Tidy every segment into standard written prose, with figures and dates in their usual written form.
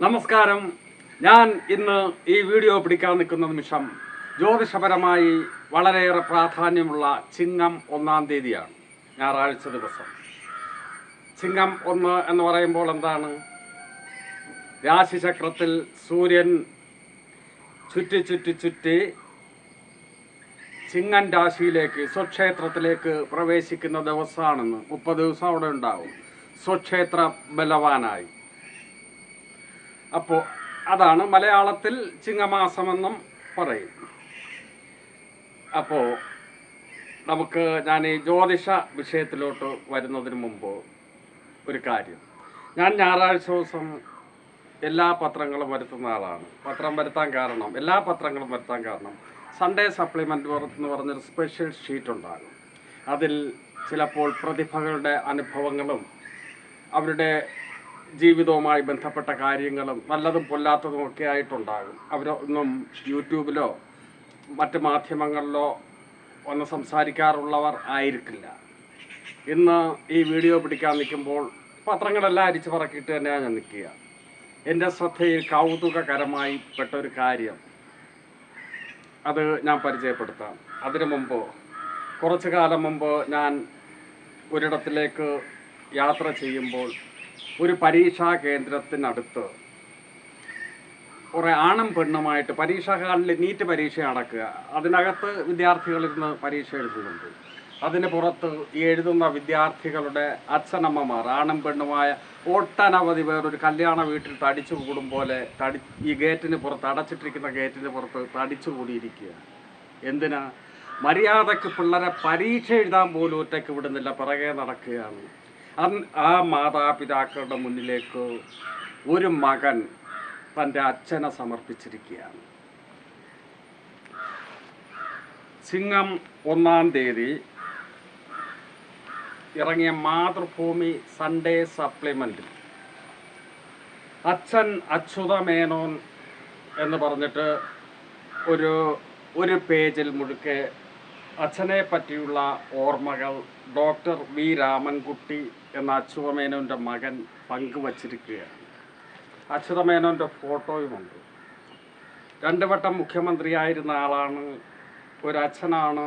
നമസ്കാരം. ഞാൻ ഇന്ന് ഈ വീഡിയോ പിടിക്കാൻ നിൽക്കുന്ന നിമിഷം ജ്യോതിഷപരമായി വളരെയേറെ പ്രാധാന്യമുള്ള ചിങ്ങം 1-ാം തീയതിയാണ്, ഞായറാഴ്ച ദിവസം. ചിങ്ങം 1 എന്ന് പറയുമ്പോൾ എന്താണ്? രാശിചക്രത്തിൽ സൂര്യൻ ചുറ്റി ചിങ്ങൻ രാശിയിലേക്ക് സ്വക്ഷേത്രത്തിലേക്ക് പ്രവേശിക്കുന്ന ദിവസമാണെന്ന്. 30 ദിവസം അവിടെ ഉണ്ടാവും സ്വക്ഷേത്ര ബലവാനായി. അപ്പോൾ അതാണ് മലയാളത്തിൽ ചിങ്ങമാസമെന്നും പറയും. അപ്പോൾ ഞാൻ ഈ ജ്യോതിഷ വിഷയത്തിലോട്ട് വരുന്നതിന് മുമ്പ് ഒരു കാര്യം. ഞാൻ ഞായറാഴ്ച ദിവസം എല്ലാ പത്രങ്ങളും വരുത്തുന്ന ആളാണ്. എല്ലാ പത്രങ്ങളും വരുത്താൻ കാരണം സൺഡേ സപ്ലിമെൻ്റ് എന്ന് പറഞ്ഞൊരു സ്പെഷ്യൽ ഷീറ്റ് ഉണ്ടാകും. അതിൽ ചിലപ്പോൾ പ്രതിഭകളുടെ അനുഭവങ്ങളും അവരുടെ ജീവിതവുമായി ബന്ധപ്പെട്ട കാര്യങ്ങളും നല്ലതും പൊല്ലാത്തതും ഒക്കെ ആയിട്ടുണ്ടാകും. അവരൊന്നും യൂട്യൂബിലോ മറ്റ് മാധ്യമങ്ങളിലോ ഒന്ന് സംസാരിക്കാറുള്ളവർ ആയിരിക്കില്ല. ഇന്ന് ഈ വീഡിയോ പിടിക്കാൻ നിൽക്കുമ്പോൾ പത്രങ്ങളെല്ലാം അരിച്ചു പറക്കിയിട്ട് തന്നെയാണ് ഞാൻ നിൽക്കുക. എൻ്റെ ശ്രദ്ധയിൽ കൗതുകകരമായി പെട്ടൊരു കാര്യം അത് ഞാൻ പരിചയപ്പെടുത്താം. അതിനു മുമ്പ് കുറച്ചു കാലം മുമ്പ് ഞാൻ ഒരിടത്തിലേക്ക് യാത്ര ചെയ്യുമ്പോൾ ഒരു പരീക്ഷാ കേന്ദ്രത്തിനടുത്ത് കുറേ ആണും പെണ്ണുമായിട്ട് പരീക്ഷാ ഹാളിൽ നീറ്റ് പരീക്ഷ നടക്കുക. അതിനകത്ത് വിദ്യാർത്ഥികളിരുന്ന് പരീക്ഷ എഴുതുന്നുണ്ട്. അതിന് പുറത്ത് ഈ എഴുതുന്ന വിദ്യാർത്ഥികളുടെ അച്ഛനമ്മമാർ ആണും പെണ്ണുമായ ഒട്ടനവധി പേർ ഒരു കല്യാണ വീട്ടിൽ തടിച്ചു കൂടും പോലെ ഈ ഗേറ്റിന് പുറത്ത്, അടച്ചിട്ടിരിക്കുന്ന ഗേറ്റിന് പുറത്ത് തടിച്ചു കൂടിയിരിക്കുക. എന്തിനാ? മര്യാദയ്ക്ക് പിള്ളേരെ പരീക്ഷ എഴുതാൻ പോലും ഒറ്റയ്ക്ക് വിടുന്നില്ല, പിറകെ നടക്കുകയാണ്. ആ മാതാപിതാക്കളുടെ മുന്നിലേക്ക് ഒരു മകൻ തൻ്റെ അച്ഛനെ സമർപ്പിച്ചിരിക്കുകയാണ്. ചിങ്ങം 1-ാം തീയതി ഇറങ്ങിയ മാതൃഭൂമി സൺഡേ സപ്ലിമെൻ്റിൽ അച്ഛൻ അച്യുത മേനോൻ എന്ന് പറഞ്ഞിട്ട് ഒരു പേജിൽ മുഴുക്കെ അച്ഛനെ പറ്റിയുള്ള ഓർമ്മകൾ ഡോക്ടർ വി രാമൻകുട്ടി എന്ന അച്യുതമേനോൻ്റെ മകൻ പങ്കുവച്ചിരിക്കുകയാണ്. അച്യുതമേനോൻ്റെ ഫോട്ടോയുമുണ്ട്. 2 വട്ടം മുഖ്യമന്ത്രിയായിരുന്ന ആളാണ്, ഒരച്ഛനാണ്,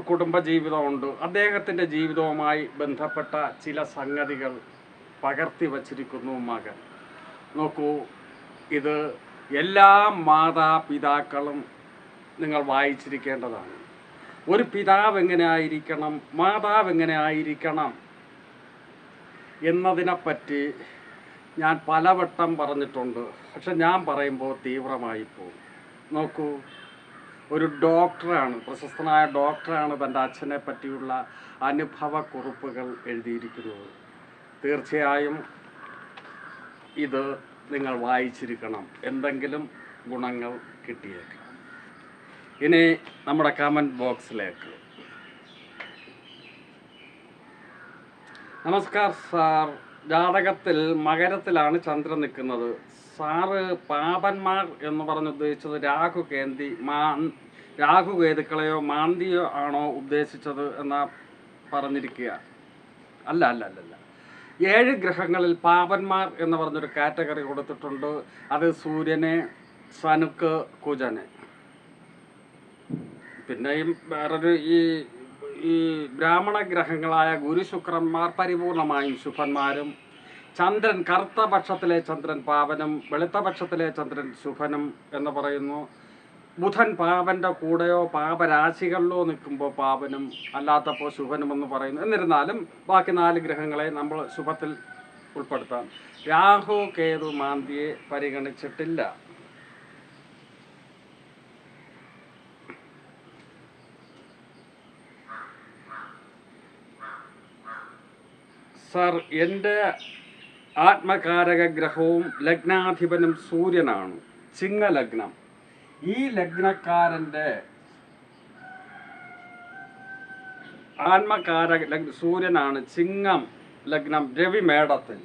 കുടുംബജീവിതമുണ്ട്. അദ്ദേഹത്തിൻ്റെ ജീവിതവുമായി ബന്ധപ്പെട്ട ചില സംഗതികൾ പകർത്തി വച്ചിരിക്കുന്നു മകൻ. നോക്കൂ, ഇത് എല്ലാ മാതാപിതാക്കളും നിങ്ങൾ വായിച്ചിരിക്കേണ്ടതാണ്. ഒരു പിതാവ് എങ്ങനെ ആയിരിക്കണം, മാതാവ് എങ്ങനെ ആയിരിക്കണം എന്നതിനെപ്പറ്റി ഞാൻ പലവട്ടം പറഞ്ഞിട്ടുണ്ട്. പക്ഷെ ഞാൻ പറയുമ്പോൾ തീവ്രമായി പോകും. നോക്കൂ, ഒരു ഡോക്ടറാണ്, പ്രശസ്തനായ ഡോക്ടറാണ് തൻ്റെ അച്ഛനെ പറ്റിയുള്ള അനുഭവക്കുറിപ്പുകൾ എഴുതിയിരിക്കുന്നത്. തീർച്ചയായും ഇത് നിങ്ങൾ വായിച്ചിരിക്കണം, എന്തെങ്കിലും ഗുണങ്ങൾ കിട്ടിയേക്കാം. ഇനി നമ്മുടെ കമൻറ്റ് ബോക്സിലേക്ക്. നമസ്കാർ സാർ, ജാതകത്തിൽ മകരത്തിലാണ് ചന്ദ്രൻ നിൽക്കുന്നത്. സാറ് പാപന്മാർ എന്ന് പറഞ്ഞുദ്ദേശിച്ചത് രാഹുകേതുക്കളെയോ മാന്തിയോ ആണോ ഉദ്ദേശിച്ചത് എന്നാ പറഞ്ഞിരിക്കുക? അല്ല. 7 ഗ്രഹങ്ങളിൽ പാപന്മാർ എന്ന് പറഞ്ഞൊരു കാറ്റഗറി കൊടുത്തിട്ടുണ്ട്. അത് സൂര്യനെ, സനുക്ക്, കുജനെ, പിന്നെയും വേറൊരു ഈ ബ്രാഹ്മണ ഗ്രഹങ്ങളായ ഗുരു, ശുക്രന്മാർ പരിപൂർണമായും ശുഭന്മാരും, ചന്ദ്രൻ കറുത്ത പക്ഷത്തിലെ ചന്ദ്രൻ പാപനും വെളുത്ത പക്ഷത്തിലെ ചന്ദ്രൻ ശുഭനും എന്ന് പറയുന്നു. ബുധൻ പാപൻ്റെ കൂടെയോ പാപരാശികളിലോ നിൽക്കുമ്പോൾ പാപനും, അല്ലാത്തപ്പോൾ ശുഭനുമെന്ന് പറയുന്നു. എന്നിരുന്നാലും ബാക്കി 4 ഗ്രഹങ്ങളെ നമ്മൾ ശുഭത്തിൽ ഉൾപ്പെടുത്താം. രാഹു, കേതു, മാന്തിയെ പരിഗണിച്ചിട്ടില്ല. സാർ, എൻ്റെ ആത്മകാരക ഗ്രഹവും ലഗ്നാധിപനും സൂര്യനാണ്, ചിങ്ങലഗ്നം. ഈ ലഗ്നക്കാരൻ്റെ ആത്മകാരക സൂര്യനാണ്, ചിങ്ങം ലഗ്നം, രവി മേടത്തിൽ.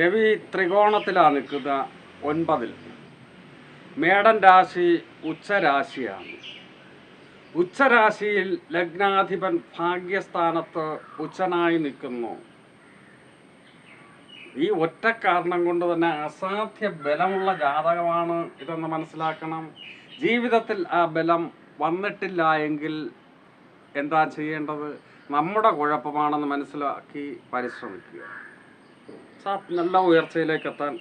രവി ത്രികോണത്തിലാണ് നിൽക്കുന്ന 9-ൽ. മേടൻ രാശി ഉച്ചരാശിയാണ്. ഉച്ചരാശിയിൽ ലഗ്നാധിപൻ ഭാഗ്യസ്ഥാനത്ത് ഉച്ചനായി നിൽക്കുന്നു. ഈ ഒറ്റ കാരണം കൊണ്ട് തന്നെ അസാധ്യ ബലമുള്ള ജാതകമാണ് ഇതെന്ന് മനസ്സിലാക്കണം. ജീവിതത്തിൽ ആ ബലം വന്നിട്ടില്ല എങ്കിൽ എന്താ ചെയ്യേണ്ടത്? നമ്മുടെ കുഴപ്പമാണെന്ന് മനസ്സിലാക്കി പരിശ്രമിക്കുക. നല്ല ഉയർച്ചയിലേക്ക് എത്താൻ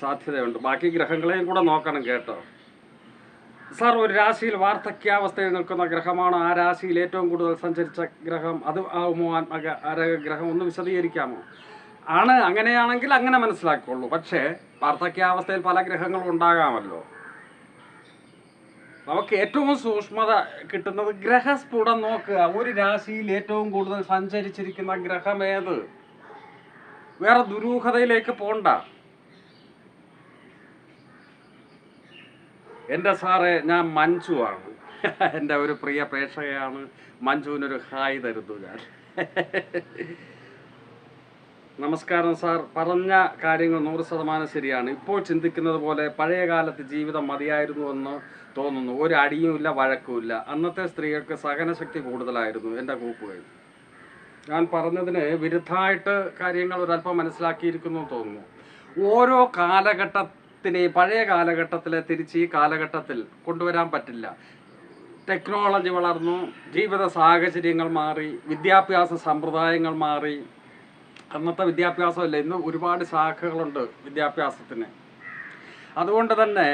സാധ്യതയുണ്ട്. ബാക്കി ഗ്രഹങ്ങളെയും കൂടെ നോക്കണം കേട്ടോ. സാർ, ഒരു രാശിയിൽ വാർദ്ധക്യാവസ്ഥയിൽ നിൽക്കുന്ന ഗ്രഹമാണോ ആ രാശിയിൽ ഏറ്റവും കൂടുതൽ സഞ്ചരിച്ച ഗ്രഹം? അത് ആവുമോ ഗ്രഹം? ഒന്ന് വിശദീകരിക്കാമോ? ആണ്. അങ്ങനെയാണെങ്കിൽ അങ്ങനെ മനസ്സിലാക്കുള്ളൂ. പക്ഷേ വാർദ്ധക്യാവസ്ഥയിൽ പല ഗ്രഹങ്ങളും ഉണ്ടാകാമല്ലോ. നമുക്ക് ഏറ്റവും സൂക്ഷ്മത കിട്ടുന്നത് ഗ്രഹസ്ഫുടം നോക്കുക. ഒരു രാശിയിൽ ഏറ്റവും കൂടുതൽ സഞ്ചരിച്ചിരിക്കുന്ന ഗ്രഹം ഏത്? വേറെ ദുരൂഹതയിലേക്ക് പോണ്ട. എൻ്റെ സാറേ, ഞാൻ മഞ്ജു ആണ്. എൻ്റെ ഒരു പ്രിയ പ്രേക്ഷകയാണ്. മഞ്ജുവിനൊരു ഹായ് തരുന്നു ഞാൻ. നമസ്കാരം സാർ. പറഞ്ഞ കാര്യങ്ങൾ 100% ശരിയാണ്. ഇപ്പോൾ ചിന്തിക്കുന്നത് പോലെ പഴയ കാലത്ത് ജീവിതം മതിയായിരുന്നുവെന്ന് തോന്നുന്നു. ഒരു അടിയുമില്ല, വഴക്കുമില്ല. അന്നത്തെ സ്ത്രീകൾക്ക് സഹനശക്തി കൂടുതലായിരുന്നു. എൻ്റെ കൂപ്പുകൾ ഞാൻ പറഞ്ഞതിന് വിരുദ്ധമായിട്ട് കാര്യങ്ങൾ ഒരല്പം മനസ്സിലാക്കിയിരിക്കുന്നു തോന്നുന്നു. ഓരോ കാലഘട്ടത്തിനെയും പഴയ കാലഘട്ടത്തിലെ തിരിച്ച് ഈ കാലഘട്ടത്തിൽ കൊണ്ടുവരാൻ പറ്റില്ല. ടെക്നോളജി വളർന്നു, ജീവിത സാഹചര്യങ്ങൾ മാറി, വിദ്യാഭ്യാസ സമ്പ്രദായങ്ങൾ മാറി. അന്നത്തെ വിദ്യാഭ്യാസമല്ല, ഇന്ന് ഒരുപാട് ശാഖകളുണ്ട് വിദ്യാഭ്യാസത്തിന്. അതുകൊണ്ട് തന്നെ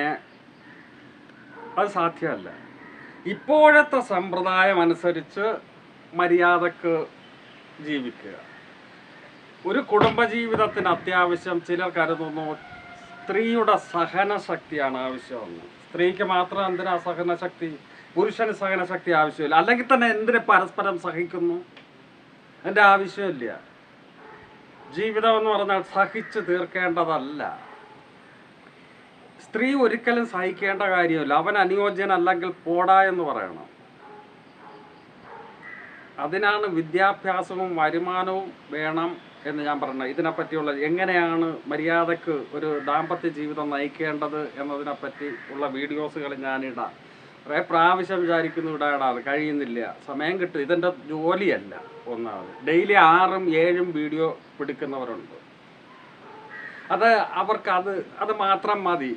അത് സാധ്യമല്ല. ഇപ്പോഴത്തെ സമ്പ്രദായം അനുസരിച്ച് മര്യാദക്ക് ജീവിക്കുക. ഒരു കുടുംബജീവിതത്തിന് അത്യാവശ്യം ചിലർ കരുതുന്നു സ്ത്രീയുടെ സഹനശക്തിയാണ് ആവശ്യമെന്ന്. സ്ത്രീക്ക് മാത്രം എന്തിനാ സഹനശക്തി? പുരുഷന് സഹനശക്തി ആവശ്യമില്ല. അല്ലെങ്കിൽ തന്നെ എന്തിന് പരസ്പരം സഹിക്കുന്നു? എൻ്റെ ആവശ്യമില്ല. ജീവിതം എന്ന് പറഞ്ഞാൽ സഹിച്ചു തീർക്കേണ്ടതല്ല. സ്ത്രീ ഒരിക്കലും സഹിക്കേണ്ട കാര്യമില്ല. അവൻ അനുയോജ്യനല്ലെങ്കിൽ പോടാ എന്ന് പറയണം. അതിനാണ് വിദ്യാഭ്യാസവും വരുമാനവും വേണം എന്ന് ഞാൻ പറഞ്ഞത്. ഇതിനെപ്പറ്റിയുള്ള എങ്ങനെയാണ് മര്യാദക്ക് ഒരു ദാമ്പത്യ ജീവിതം നയിക്കേണ്ടത് എന്നതിനെപ്പറ്റി ഉള്ള വീഡിയോസുകൾ ഞാനിടാം. കുറേ പ്രാവശ്യം വിചാരിക്കുന്നു ഇടാൻ കഴിയുന്നില്ല, സമയം കിട്ടും. ഇതെൻ്റെ ജോലിയല്ല. ഒന്നാമത് ഡെയിലി 6ഉം 7ഉം വീഡിയോ പിടിക്കുന്നവരുണ്ട്. അവർക്ക് അത് മാത്രം മതി.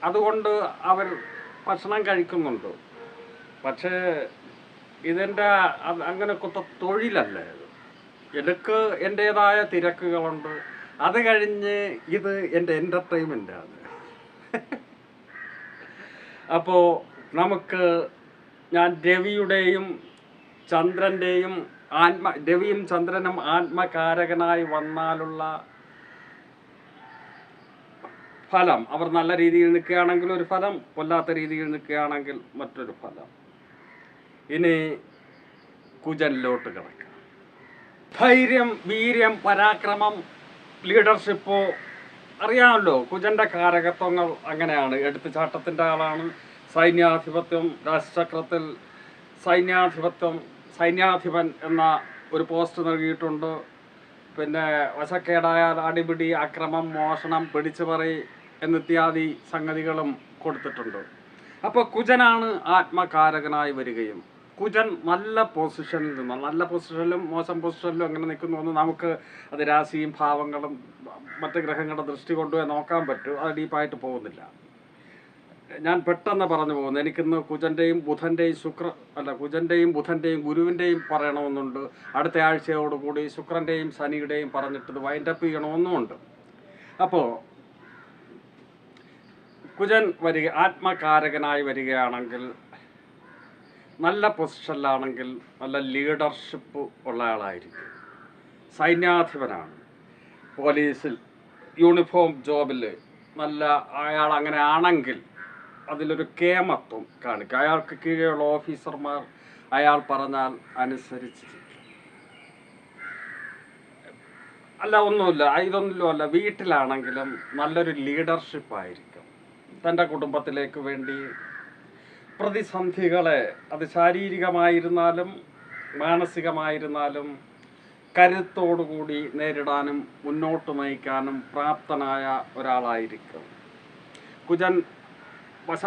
അതുകൊണ്ട് അവർ ഭക്ഷണം കഴിക്കുന്നുണ്ട്. പക്ഷേ ഇതെൻ്റെ അങ്ങനെ തൊഴിലല്ല ഇത്. എനിക്ക് എൻ്റേതായ തിരക്കുകളുണ്ട്. അത് കഴിഞ്ഞ് ഇത് എൻ്റെ എൻ്റർടൈൻമെൻ്റാണ്. അപ്പോൾ നമുക്ക് ഞാൻ രവിയുടെയും ചന്ദ്രൻ്റെയും രവിയും ചന്ദ്രനും ആത്മകാരകനായി വന്നാലുള്ള ഫലം, അവർ നല്ല രീതിയിൽ നിൽക്കുകയാണെങ്കിൽ ഒരു ഫലം, കൊല്ലാത്ത രീതിയിൽ നിൽക്കുകയാണെങ്കിൽ മറ്റൊരു ഫലം. ഇനി കുജനിലോട്ട് കിടക്കാം. ധൈര്യം, വീര്യം, പരാക്രമം, ലീഡർഷിപ്പോ അറിയാമല്ലോ. കുജന്റെ കാരകത്വങ്ങൾ അങ്ങനെയാണ്. എടുത്തുചാട്ടത്തിൻ്റെ ആളാണ്. സൈന്യാധിപത്യം, രാശിചക്രത്തിൽ സൈന്യാധിപൻ എന്ന ഒരു പോസ്റ്റ് നൽകിയിട്ടുണ്ട്. പിന്നെ വശക്കേടായാൽ അടിപിടി, അക്രമം, മോഷണം, പിടിച്ചുപറി എന്നിത്യാദി സംഗതികളും കൊടുത്തിട്ടുണ്ട്. അപ്പോൾ കുജനാണ് ആത്മകാരകനായി വരികയും കുജൻ നല്ല പൊസിഷനിൽ നിന്ന്, നല്ല പൊസിഷനിലും മോശം പൊസിഷനിലും അങ്ങനെ നിൽക്കുന്നു. നമുക്ക് അത് രാശിയും ഭാവങ്ങളും മറ്റ് ഗ്രഹങ്ങളുടെ ദൃഷ്ടി കൊണ്ടുപോയി നോക്കാൻ പറ്റും. അത് ഡീപ്പായിട്ട് പോകുന്നില്ല. ഞാൻ പെട്ടെന്ന് പറഞ്ഞു പോകുന്നു. എനിക്കിന്ന് കുജൻ്റെയും ബുധൻ്റെയും ഗുരുവിൻ്റെയും പറയണമെന്നുണ്ട്. അടുത്ത ആഴ്ചയോടുകൂടി ശുക്രൻ്റെയും ശനിയുടെയും പറഞ്ഞിട്ട് വൈൻഡപ്പ് ചെയ്യണമെന്നുമുണ്ട്. അപ്പോൾ കുജൻ ആത്മകാരകനായി വരികയാണെങ്കിൽ, നല്ല പൊസിഷനിലാണെങ്കിൽ നല്ല ലീഡർഷിപ്പ് ഉള്ള ആളായിരിക്കും. സൈന്യാധിപനാണ്. പോലീസിൽ യൂണിഫോം ജോബിൽ നല്ല അയാൾ അങ്ങനെ ആണെങ്കിൽ അതിലൊരു കേമത്വം കാണിക്കും. അയാൾക്ക് കീഴെയുള്ള ഓഫീസർമാർ അയാൾ പറഞ്ഞാൽ അനുസരിച്ചിരിക്കും. ഇതൊന്നുമില്ല. വീട്ടിലാണെങ്കിലും നല്ലൊരു ലീഡർഷിപ്പായിരിക്കും. തൻ്റെ കുടുംബത്തിലേക്ക് വേണ്ടി പ്രതിസന്ധികളെ, അത് ശാരീരികമായിരുന്നാലും മാനസികമായിരുന്നാലും കരുത്തോടുകൂടി നേരിടാനും മുന്നോട്ട് നയിക്കാനും പ്രാപ്തനായ ഒരാളായിരിക്കും കുജൻ.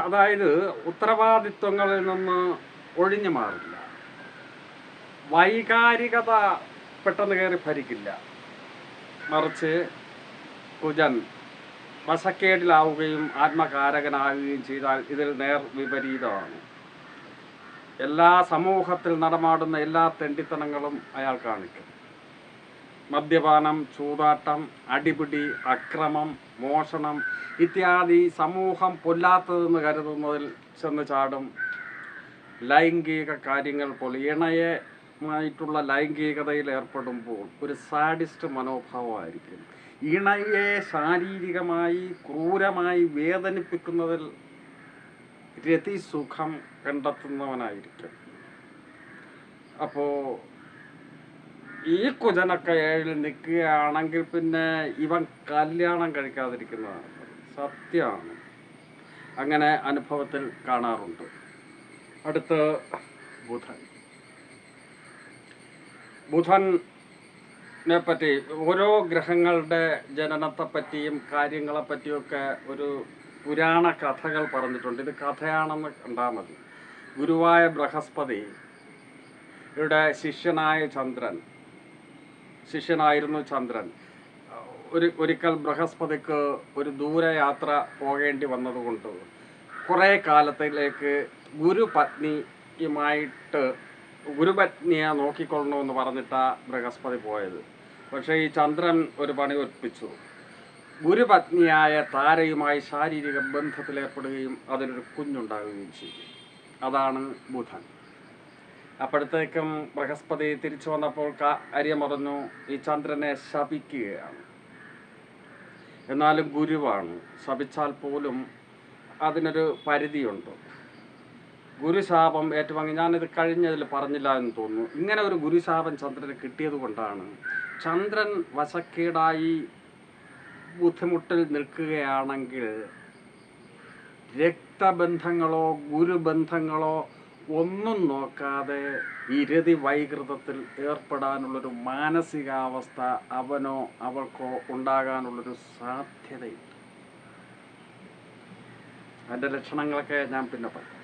അതായത് ഉത്തരവാദിത്വങ്ങളിൽ നിന്ന് ഒഴിഞ്ഞു മാറില്ല. വൈകാരികത പെട്ടെന്ന് കയറി ഭരിക്കില്ല. മറിച്ച് കുജൻ വശക്കേടിലാവുകയും ആത്മകാരകനാവുകയും ചെയ്താൽ ഇതിൽ നേർ വിപരീതമാണ്. എല്ലാ സമൂഹത്തിൽ നടമാടുന്ന എല്ലാ തെണ്ടിത്തനങ്ങളും അയാൾ കാണിക്കും. മദ്യപാനം, ചൂതാട്ടം, അടിപിടി, അക്രമം, മോഷണം ഇത്യാദി സമൂഹം പൊല്ലാത്തതെന്ന് കരുതുന്നതിൽ ചെന്ന് ചാടും. ലൈംഗിക കാര്യങ്ങൾ പോലെ ഇണയുമായിട്ടുള്ള ലൈംഗികതയിൽ ഏർപ്പെടുമ്പോൾ ഒരു സാഡിസ്റ്റ് മനോഭാവമായിരിക്കും. ഇണയെ ശാരീരികമായി ക്രൂരമായി വേദനിപ്പിക്കുന്നതിൽ രതിസുഖം കണ്ടെത്തുന്നവനായിരിക്കും. അപ്പോൾ ഈ കുജനൊക്കെ ഏഴിൽ നിൽക്കുകയാണെങ്കിൽ പിന്നെ ഇവൻ കല്യാണം കഴിക്കാതിരിക്കുന്നതാണ് സത്യമാണ്. അങ്ങനെ അനുഭവത്തിൽ കാണാറുണ്ട്. അടുത്ത ബുധനെ പറ്റി ഓരോ ഗ്രഹങ്ങളുടെ ജനനത്തെപ്പറ്റിയും കാര്യങ്ങളെപ്പറ്റിയൊക്കെ ഒരു പുരാണ കഥകൾ പറഞ്ഞിട്ടുണ്ട്. ഇത് കഥയാണെന്ന് കണ്ടാൽ മതി. ഗുരുവായ ബൃഹസ്പതി ഇവിടെ ശിഷ്യനായിരുന്നു ചന്ദ്രൻ. ഒരിക്കൽ ബൃഹസ്പതിക്ക് ഒരു ദൂരയാത്ര പോകേണ്ടി വന്നതുകൊണ്ട് കുറേ കാലത്തിലേക്ക് ഗുരുപത്നിയെ നോക്കിക്കൊള്ളണമെന്ന് പറഞ്ഞിട്ടാണ് ബൃഹസ്പതി പോയത്. പക്ഷേ ഈ ചന്ദ്രൻ ഒരു പണി ഒപ്പിച്ചു. ഗുരുപത്നിയായ താരയുമായി ശാരീരിക ബന്ധത്തിലേർപ്പെടുകയും അതിനൊരു കുഞ്ഞുണ്ടാകുകയും ചെയ്തു. അതാണ് ബുധൻ. അപ്പോഴത്തേക്കും ബൃഹസ്പതി തിരിച്ചു വന്നപ്പോൾ കാര്യം പറഞ്ഞു, ഈ ചന്ദ്രനെ ശപിക്കുകയാണ്. എന്നാലും ഗുരുവാണ്, ശപിച്ചാൽ പോലും അതിനൊരു പരിധിയുണ്ട്. ഗുരുശാപം ഏറ്റുവാങ്ങി, ഞാനിത് കഴിഞ്ഞതിൽ പറഞ്ഞില്ല എന്ന് തോന്നുന്നു. ഇങ്ങനെ ഒരു ഗുരുശാപം ചന്ദ്രന് കിട്ടിയത് കൊണ്ടാണ് ചന്ദ്രൻ വശക്കേടായി ബുദ്ധിമുട്ടിൽ നിൽക്കുകയാണെങ്കിൽ രക്തബന്ധങ്ങളോ ഗുരുബന്ധങ്ങളോ ഒന്നും നോക്കാതെ ഈ രതി വൈകൃതത്തിൽ ഏർപ്പെടാനുള്ളൊരു മാനസികാവസ്ഥ അവനോ അവൾക്കോ ഉണ്ടാകാനുള്ളൊരു സാധ്യതയുണ്ട്. അതിൻ്റെ ലക്ഷണങ്ങളൊക്കെ ഞാൻ പിന്നെ പറയാം.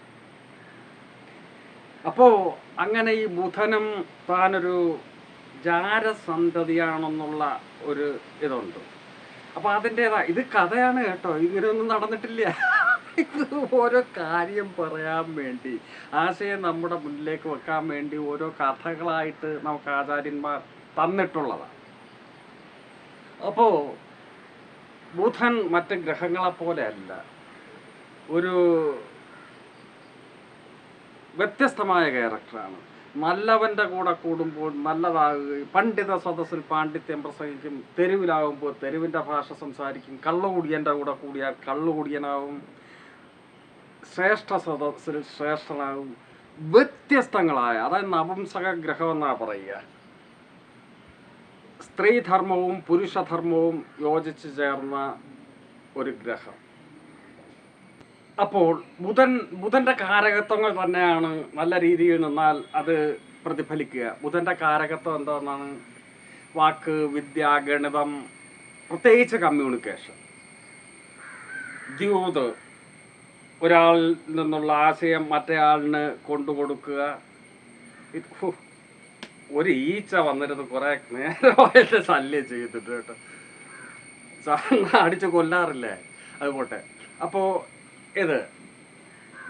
അപ്പോൾ അങ്ങനെ ഈ ബുധനും താനൊരു ജാരസന്തതിയാണെന്നുള്ള ഒരു ഇതുണ്ട്. അപ്പോൾ ഇത് കഥയാണ് കേട്ടോ, ഇങ്ങനെയൊന്നും നടന്നിട്ടില്ല. ഇത് ഓരോ കാര്യം പറയാൻ വേണ്ടി, ആശയം നമ്മുടെ മുന്നിലേക്ക് വെക്കാൻ വേണ്ടി ഓരോ കഥകളായിട്ട് നമുക്ക് ആചാര്യന്മാർ തന്നിട്ടുള്ളതാണ്. അപ്പോൾ ബുധൻ മറ്റ് ഗ്രഹങ്ങളെ പോലെ അല്ല, ഒരു വ്യത്യസ്തമായ ക്യാരക്ടറാണ്. നല്ലവൻ്റെ കൂടെ കൂടുമ്പോൾ നല്ലതാകുകയും, പണ്ഡിത സദസ്സിൽ പാണ്ഡിത്യം പ്രസംഗിക്കും, തെരുവിലാകുമ്പോൾ തെരുവിൻ്റെ ഭാഷ സംസാരിക്കും, കള്ളുകുടിയൻ്റെ കൂടെ കൂടിയാൽ കള്ളുകുടിയനാവും, ശ്രേഷ്ഠ സദസ്സിൽ ശ്രേഷ്ഠനാകും. വ്യത്യസ്തങ്ങളായ, അതായത് നപുംസക ഗ്രഹം എന്നാണ് പറയുക. സ്ത്രീധർമ്മവും പുരുഷധർമ്മവും യോജിച്ച് ചേർന്ന ഒരു ഗ്രഹം. അപ്പോൾ ബുധൻ്റെ കാരകത്വങ്ങൾ തന്നെയാണ് നല്ല രീതിയിൽ നിന്നാൽ അത് പ്രതിഫലിക്കുക. ബുധൻ്റെ കാരകത്വം എന്താണെന്നാണ്? വാക്ക്, വിദ്യ, ഗണിതം, പ്രത്യേകിച്ച് കമ്മ്യൂണിക്കേഷൻ, ദ്യൂത്, ഒരാളിൽ നിന്നുള്ള ആശയം മറ്റേയാളിന് കൊണ്ടുകൊടുക്കുക. ഒരു ഈച്ച വന്നിരുന്ന് കുറേ നേരമായിട്ട് ശല്യം ചെയ്തിട്ട് കേട്ടോ, അടിച്ച് കൊല്ലാറില്ലേ, അതുപോട്ടെ. അപ്പോൾ ഇത്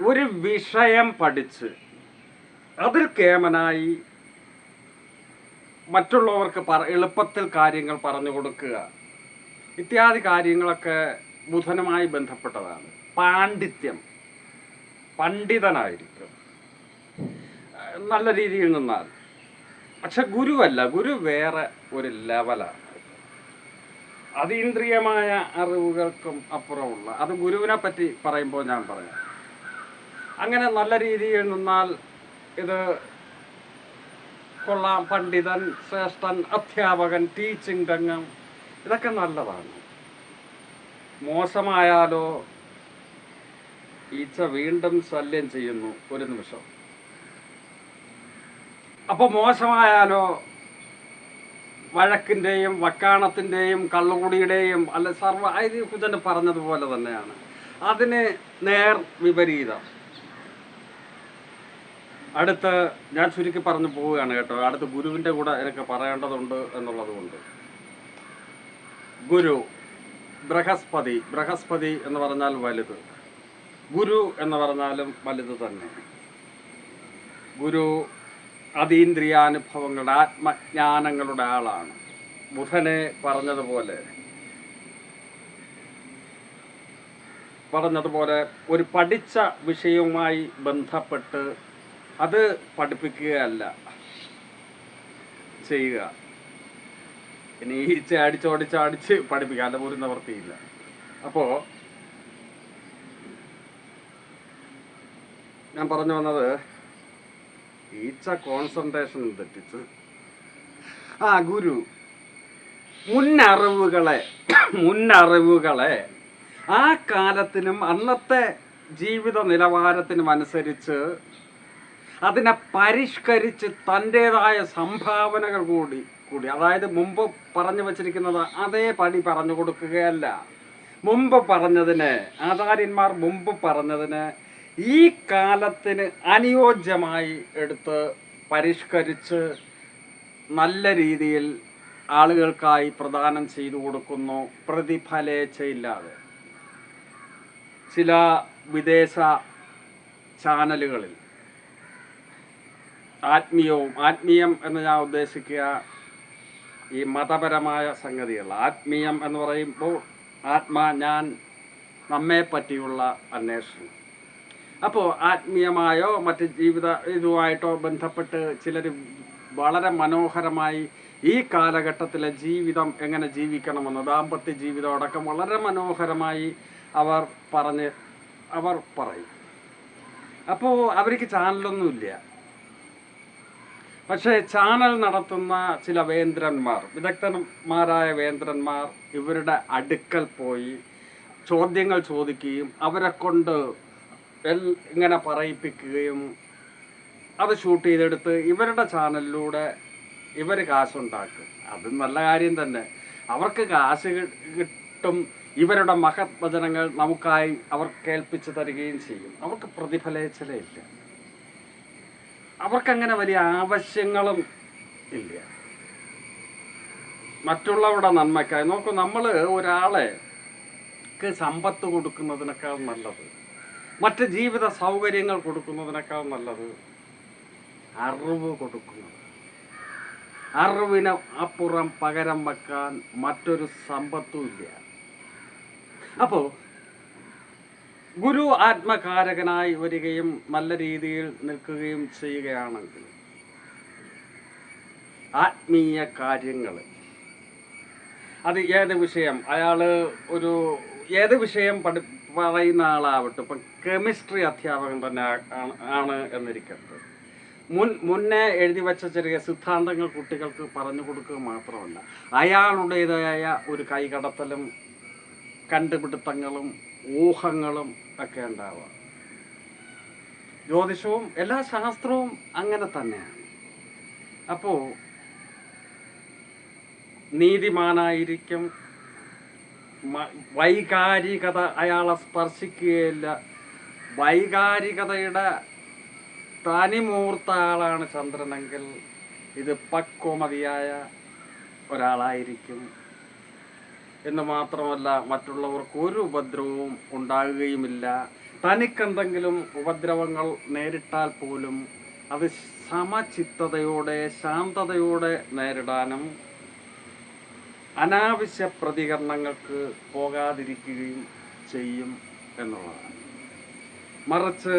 ഒരു വിഷയം പഠിച്ച് അതിൽ കേമനായി മറ്റുള്ളവർക്ക് എളുപ്പത്തിൽ കാര്യങ്ങൾ പറഞ്ഞു കൊടുക്കുക ഇത്യാദി കാര്യങ്ങളൊക്കെ ബുധനുമായി ബന്ധപ്പെട്ടതാണ്. പാണ്ഡിത്യം, പണ്ഡിതനായിരിക്കും നല്ല രീതിയിൽ നിന്നാൽ. പക്ഷെ ഗുരുവല്ല, ഗുരു വേറെ ഒരു ലെവലാണ്. അതീന്ദ്രിയമായ അറിവുകൾക്കും അപ്പുറമുള്ള, അത് ഗുരുവിനെ പറ്റി പറയുമ്പോൾ ഞാൻ പറയാം. അങ്ങനെ നല്ല രീതിയിൽ നിന്നാൽ ഇത് കൊള്ളാം. പണ്ഡിതൻ, ശ്രേഷ്ഠൻ, അധ്യാപകൻ, ടീച്ചിങ് രംഗം, ഇതൊക്കെ നല്ലതാണ്. മോശമായാലോ ഈച്ച വീണ്ടും ശല്യം ചെയ്യുന്നു ഒരു നിമിഷം. അപ്പോൾ മോശമായാലോ വഴക്കിൻ്റെയും വക്കാണത്തിൻ്റെയും കള്ളുകുടിയുടെയും അല്ല കുജന് പറഞ്ഞതുപോലെ തന്നെയാണ്. അതിന് നേർ വിപരീതം. അടുത്ത് ഞാൻ ചുരുക്കി പറഞ്ഞു പോവുകയാണ് കേട്ടോ. അടുത്ത് ഗുരുവിൻ്റെ കൂടെ എനിക്ക് പറയേണ്ടതുണ്ട് എന്നുള്ളത് കൊണ്ട്. ഗുരു ബൃഹസ്പതി എന്ന് പറഞ്ഞാൽ വലുത്, ഗുരു എന്ന് പറഞ്ഞാലും വലുത് തന്നെ. ഗുരു അതീന്ദ്രിയാനുഭവങ്ങളുടെ ആത്മജ്ഞാനങ്ങളുടെ ആളാണ്. ബുധനെ പറഞ്ഞതുപോലെ ഒരു പഠിച്ച വിഷയവുമായി ബന്ധപ്പെട്ട് അത് പഠിപ്പിക്കുകയല്ല ചെയ്യുക. ഇനി ചാടിച്ചോടിച്ചാടിച്ച് പഠിപ്പിക്കുക, അല്ല ഒരു നിവൃത്തിയില്ല. അപ്പോൾ ഞാൻ പറഞ്ഞു വന്നത്, ഈച്ച കോൺസെൻട്രേഷൻ തെറ്റിച്ച് ഗുരു മുന്നറിവുകളെ ആ കാലത്തിനും അന്നത്തെ ജീവിത നിലവാരത്തിനും അനുസരിച്ച് അതിനെ പരിഷ്കരിച്ച് തൻ്റേതായ സംഭാവനകൾ കൂടി അതായത് മുമ്പ് പറഞ്ഞു വച്ചിരിക്കുന്നത് അതേപടി പറഞ്ഞു കൊടുക്കുകയല്ല. ആചാര്യന്മാർ മുമ്പ് പറഞ്ഞതിന് ഈ കാലത്തിന് അനുയോജ്യമായി എടുത്ത് പരിഷ്കരിച്ച് നല്ല രീതിയിൽ ആളുകൾക്കായി പ്രദാനം ചെയ്തു കൊടുക്കുന്നു, പ്രതിഫലേച്ഛയില്ലാതെ. ചില വിദേശ ചാനലുകളിൽ ആത്മീയം എന്ന് ഞാൻ ഉദ്ദേശിക്കുക ഈ മതപരമായ സംഗതികൾ. ആത്മീയം എന്ന് പറയുമ്പോൾ ഞാൻ നമ്മെ പറ്റിയുള്ള അന്വേഷണം. അപ്പോൾ ആത്മീയമായോ മറ്റ് ഇതുമായിട്ടോ ബന്ധപ്പെട്ട് ചിലർ വളരെ മനോഹരമായി ഈ കാലഘട്ടത്തിലെ ജീവിതം എങ്ങനെ ജീവിക്കണമെന്ന്, ദാമ്പത്യ ജീവിതം അടക്കം വളരെ മനോഹരമായി അവർ പറയും. അപ്പോൾ അവർക്ക് ചാനലൊന്നുമില്ല. പക്ഷേ ചാനൽ നടത്തുന്ന ചില വിദഗ്ധന്മാരായ വേന്ദ്രന്മാർ ഇവരുടെ അടുക്കൽ പോയി ചോദ്യങ്ങൾ ചോദിക്കുകയും അവരെ കൊണ്ട് ഇങ്ങനെ പറയിപ്പിക്കുകയും അത് ഷൂട്ട് ചെയ്തെടുത്ത് ഇവരുടെ ചാനലിലൂടെ ഇവർ കാശുണ്ടാക്കും. അത് നല്ല കാര്യം തന്നെ. അവർക്ക് കാശ് കിട്ടും. ഇവരുടെ മഹത് വചനങ്ങൾ നമുക്കായി അവർ കേൾപ്പിച്ചു തരികയും ചെയ്യും. അവർക്ക് പ്രതിഫലേച്ഛയില്ല. അവർക്കങ്ങനെ വലിയ ആവശ്യങ്ങളും ഇല്ല. മറ്റുള്ളവരുടെ നന്മയ്ക്കായി നോക്കൂ. നമ്മൾ ഒരാൾക്ക് സമ്പത്ത് കൊടുക്കുന്നതിനേക്കാൾ നല്ലത്, മറ്റ് ജീവിത സൗകര്യങ്ങൾ കൊടുക്കുന്നതിനേക്കാൾ നല്ലത് അറിവ് കൊടുക്കുന്നത്. അറിവിന് അപ്പുറം പകരം വെക്കാൻ മറ്റൊരു സമ്പത്തും ഇല്ല. അപ്പോൾ ഗുരു ആത്മകാരകനായി വരികയും നല്ല രീതിയിൽ നിൽക്കുകയും ചെയ്യുകയാണെങ്കിൽ ആത്മീയ കാര്യങ്ങൾ, അത് ഏത് വിഷയം ഏത് വിഷയം പറയുന്ന ആളാവട്ടെ, ഇപ്പം കെമിസ്ട്രി അധ്യാപകൻ തന്നെ ആണ് എന്നിരിക്കട്ടെ, മുന്നേ എഴുതി വച്ച ചെറിയ സിദ്ധാന്തങ്ങൾ കുട്ടികൾക്ക് പറഞ്ഞു കൊടുക്കുക മാത്രമല്ല, അയാളുടേതായ ഒരു കൈകടത്തലും കണ്ടുപിടുത്തങ്ങളും ഊഹങ്ങളും ഒക്കെ ഉണ്ടാവുക. ജ്യോതിഷവും എല്ലാ ശാസ്ത്രവും അങ്ങനെ തന്നെയാണ്. അപ്പോൾ നീതിമാനായിരിക്കും, വൈകാരികത അയാളെ സ്പർശിക്കുകയില്ല. വൈകാരികതയുടെ തനിമൂർത്ത ആളാണ് ചന്ദ്രനെങ്കിൽ ഇത് പക്വമതിയായ ഒരാളായിരിക്കും എന്ന് മാത്രമല്ല, മറ്റുള്ളവർക്ക് ഒരു ഉപദ്രവവും ഉണ്ടാകുകയുമില്ല. തനിക്കെന്തെങ്കിലും ഉപദ്രവങ്ങൾ നേരിട്ടാൽ പോലും അത് സമചിത്തതയോടെ ശാന്തതയോടെ നേരിടാനും അനാവശ്യ പ്രതികരണങ്ങൾക്ക് പോകാതിരിക്കുകയും ചെയ്യും എന്നുള്ളതാണ്. മറിച്ച്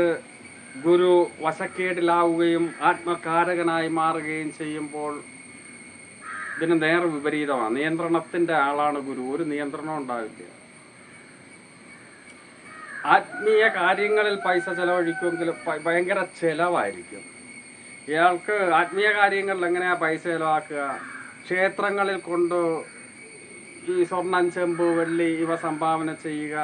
ഗുരു വശക്കേടിലാവുകയും ആത്മകാരകനായി മാറുകയും ചെയ്യുമ്പോൾ ഇതിന് നേരെ വിപരീതമാണ്. നിയന്ത്രണത്തിൻ്റെ ആളാണ് ഗുരു. ഒരു നിയന്ത്രണം ഉണ്ടാവില്ല. ആത്മീയ കാര്യങ്ങളിൽ പൈസ ചെലവഴിക്കുമെങ്കിൽ ഭയങ്കര ചെലവായിരിക്കും. ഇയാൾക്ക് ആത്മീയ കാര്യങ്ങളിൽ എങ്ങനെയാണ് പൈസ ചെലവാക്കുക? ക്ഷേത്രങ്ങളിൽ കൊണ്ട് ഈ സ്വർണ്ണം, ചെമ്പ്, വെള്ളി ഇവ സംഭാവന ചെയ്യുക.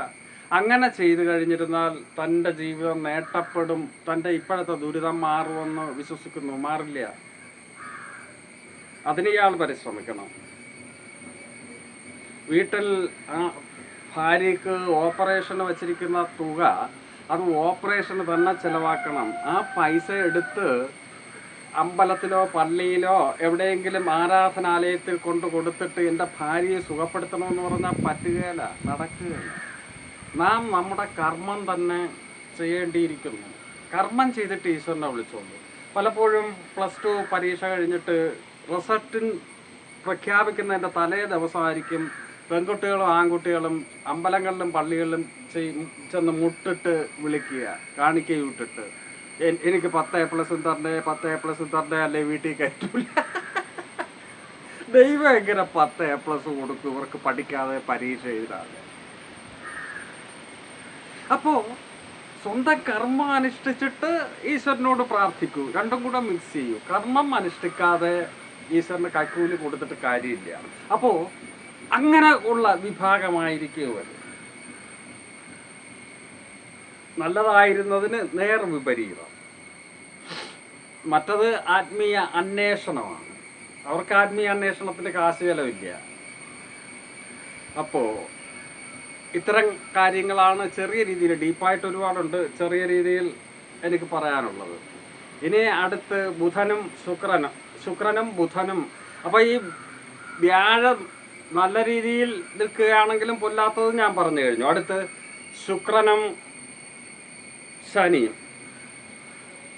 അങ്ങനെ ചെയ്തു കഴിഞ്ഞിരുന്നാൽ തൻ്റെ ജീവിതം നേട്ടപ്പെടും, തൻ്റെ ഇപ്പോഴത്തെ ദുരിതം മാറുമെന്ന് വിശ്വസിക്കുന്നു. മാറില്ല. അതിന് ഇയാൾ പരിശ്രമിക്കണം. വീട്ടിൽ ഭാര്യയ്ക്ക് ഓപ്പറേഷന് വച്ചിരിക്കുന്ന തുക അത് ഓപ്പറേഷന് തന്നെ ചിലവാക്കണം. ആ പൈസ എടുത്ത് അമ്പലത്തിലോ പള്ളിയിലോ എവിടെയെങ്കിലും ആരാധനാലയത്തിൽ കൊണ്ട് കൊടുത്തിട്ട് എൻ്റെ ഭാര്യയെ സുഖപ്പെടുത്തണമെന്ന് പറഞ്ഞാൽ പറ്റുകയില്ല, നടക്കുകയില്ല. നാം നമ്മുടെ കർമ്മം തന്നെ ചെയ്യേണ്ടിയിരിക്കുന്നു. കർമ്മം ചെയ്തിട്ട് ഈശ്വരനെ വിളിച്ചോളൂ. പലപ്പോഴും +2 പരീക്ഷ കഴിഞ്ഞിട്ട് റിസൾട്ടിൻ പ്രഖ്യാപിക്കുന്നതിൻ്റെ തലേ ദിവസമായിരിക്കും പെൺകുട്ടികളും ആൺകുട്ടികളും അമ്പലങ്ങളിലും പള്ളികളിലും ചെന്ന് മുട്ടിട്ട് വിളിക്കുക, കാണിക്കയിട്ടിട്ട് എനിക്ക് 10A+ തരണേ, 10A+ തരണേ, അല്ലെ വീട്ടിൽ കയറ്റൂല. ദൈവം എങ്ങനെ 10A+ കൊടുക്കും ഇവർക്ക് പഠിക്കാതെ പരീക്ഷ എഴുതാതെ? അപ്പോൾ സ്വന്തം കർമ്മം അനുഷ്ഠിച്ചിട്ട് ഈശ്വരനോട് പ്രാർത്ഥിക്കൂ. രണ്ടും കൂടെ മിക്സ് ചെയ്യൂ. കർമ്മം അനുഷ്ഠിക്കാതെ ഈശ്വരന് കൈക്കൂലി കൊടുത്തിട്ട് കാര്യമില്ല. അപ്പോൾ അങ്ങനെ ഉള്ള വിഭാഗമായിരിക്കും അത്. നല്ലതായിരുന്നതിന് നേർ വിപരീതം. മറ്റത് ആത്മീയ അന്വേഷണമാണ്. അവർക്ക് ആത്മീയ അന്വേഷണത്തിന് കാശ് ചെലവില്ല. അപ്പോൾ ഇത്തരം കാര്യങ്ങളാണ് ചെറിയ രീതിയിൽ, ഡീപ്പായിട്ട് ഒരുപാടുണ്ട്, ചെറിയ രീതിയിൽ എനിക്ക് പറയാനുള്ളത്. ഇനി അടുത്ത് ശുക്രനും ബുധനും. അപ്പോൾ ഈ വ്യാഴം നല്ല രീതിയിൽ നിൽക്കുകയാണെങ്കിലും പൊല്ലാത്തത് ഞാൻ പറഞ്ഞു കഴിഞ്ഞു. അടുത്ത് ശുക്രനും ശനിയും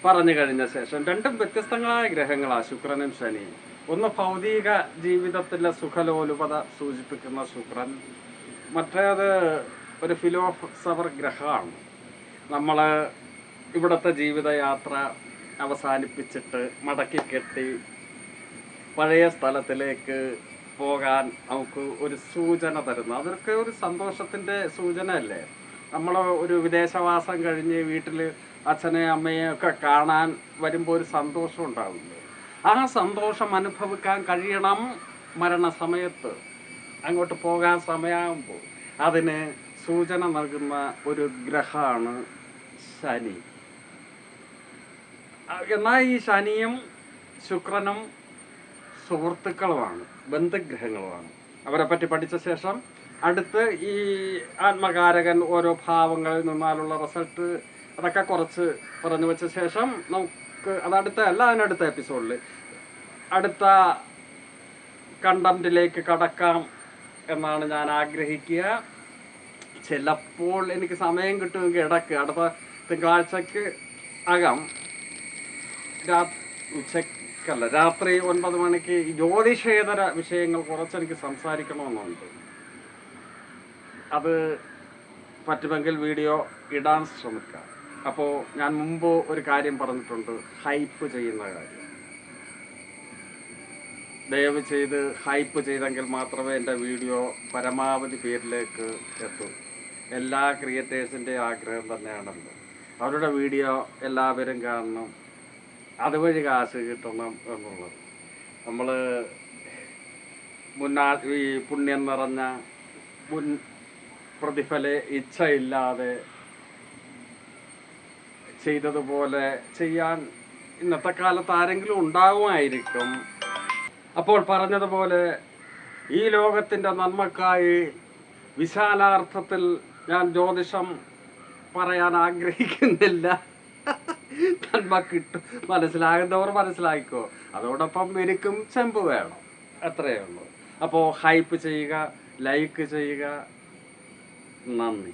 പറഞ്ഞു കഴിഞ്ഞ ശേഷം രണ്ടും വ്യത്യസ്തങ്ങളായ ഗ്രഹങ്ങളാണ് ശുക്രനും ശനിയും. ഒന്ന് ഭൗതിക ജീവിതത്തിലെ സുഖലോലുപത സൂചിപ്പിക്കുന്ന ശുക്രൻ, മറ്റേത് ഒരു ഫിലോസഫർ ഗ്രഹമാണ്. നമ്മൾ ഇവിടുത്തെ ജീവിതയാത്ര അവസാനിപ്പിച്ചിട്ട് മടക്കി കെട്ടി പഴയ സ്ഥലത്തിലേക്ക് പോകാൻ നമുക്ക് ഒരു സൂചന തരുന്നു. അതൊക്കെ ഒരു സന്തോഷത്തിൻ്റെ സൂചനയല്ലേ? നമ്മൾ ഒരു വിദേശവാസം കഴിഞ്ഞ് വീട്ടിൽ അച്ഛനെയും അമ്മയെയും ഒക്കെ കാണാൻ വരുമ്പോൾ ഒരു സന്തോഷം ഉണ്ടാവില്ലേ? ആ സന്തോഷം അനുഭവിക്കാൻ കഴിയണം മരണസമയത്ത്. അങ്ങോട്ട് പോകാൻ സമയമാകുമ്പോൾ അതിന് സൂചന നൽകുന്ന ഒരു ഗ്രഹമാണ് ശനി. എന്നാൽ ഈ ശനിയും ശുക്രനും സുഹൃത്തുക്കളുമാണ്, ബന്ധുഗ്രഹങ്ങളുമാണ്. അവരെ പറ്റി പഠിച്ച ശേഷം അടുത്ത് ഈ ആത്മകാരകൻ ഓരോ ഭാവങ്ങളിൽ നിന്നാലുള്ള റിസൾട്ട് അതൊക്കെ കുറച്ച് പറഞ്ഞു വെച്ച ശേഷം നമുക്ക് അതിനടുത്ത എപ്പിസോഡിൽ അടുത്ത കണ്ടന്റിലേക്ക് കടക്കാം എന്നാണ് ഞാൻ ആഗ്രഹിക്കുക. ചിലപ്പോൾ എനിക്ക് സമയം കിട്ടുമെങ്കിൽ ഇടയ്ക്ക് അടുത്ത തിങ്കളാഴ്ചക്ക് അകം ഉച്ചക്കല്ല, രാത്രി 9 മണിക്ക് ജ്യോതിഷേതര വിഷയങ്ങൾ കുറച്ചെനിക്ക് സംസാരിക്കണമെന്നുണ്ട്. അത് പറ്റുമെങ്കിൽ വീഡിയോ ഇടാൻ ശ്രമിക്കാം. അപ്പോൾ ഞാൻ മുമ്പ് ഒരു കാര്യം പറഞ്ഞിട്ടുണ്ട്, ഹൈപ്പ് ചെയ്യുന്ന കാര്യം. ദയവ് ചെയ്ത് ഹൈപ്പ് ചെയ്തെങ്കിൽ മാത്രമേ എൻ്റെ വീഡിയോ പരമാവധി പേരിലേക്ക് എത്തൂ. എല്ലാ ക്രിയേറ്റേഴ്സിൻ്റെയും ആഗ്രഹം തന്നെയാണല്ലോ, അവരുടെ വീഡിയോ എല്ലാവരും കാണണം, അതുവഴി കാശ് കിട്ടണം എന്നുള്ളത്. നമ്മൾ ഈ പുണ്യം നിറഞ്ഞ പ്രതിഫല ഇച്ഛയില്ലാതെ ചെയ്തതുപോലെ ചെയ്യാൻ ഇന്നത്തെ കാലത്ത് ആരെങ്കിലും ഉണ്ടാകുമായിരിക്കും. അപ്പോൾ പറഞ്ഞതുപോലെ ഈ ലോകത്തിൻ്റെ നന്മക്കായി വിശാലാർത്ഥത്തിൽ ഞാൻ ജ്യോതിഷം പറയാൻ ആഗ്രഹിക്കുന്നില്ല. നന്മ കിട്ടും, മനസ്സിലാകുന്നവർ മനസ്സിലാക്കിക്കോ. അതോടൊപ്പം എനിക്കും ചെമ്പ് വേണം, അത്രയേ ഉള്ളൂ. അപ്പോൾ ഹൈപ്പ് ചെയ്യുക, ലൈക്ക് ചെയ്യുക. നന്ദി.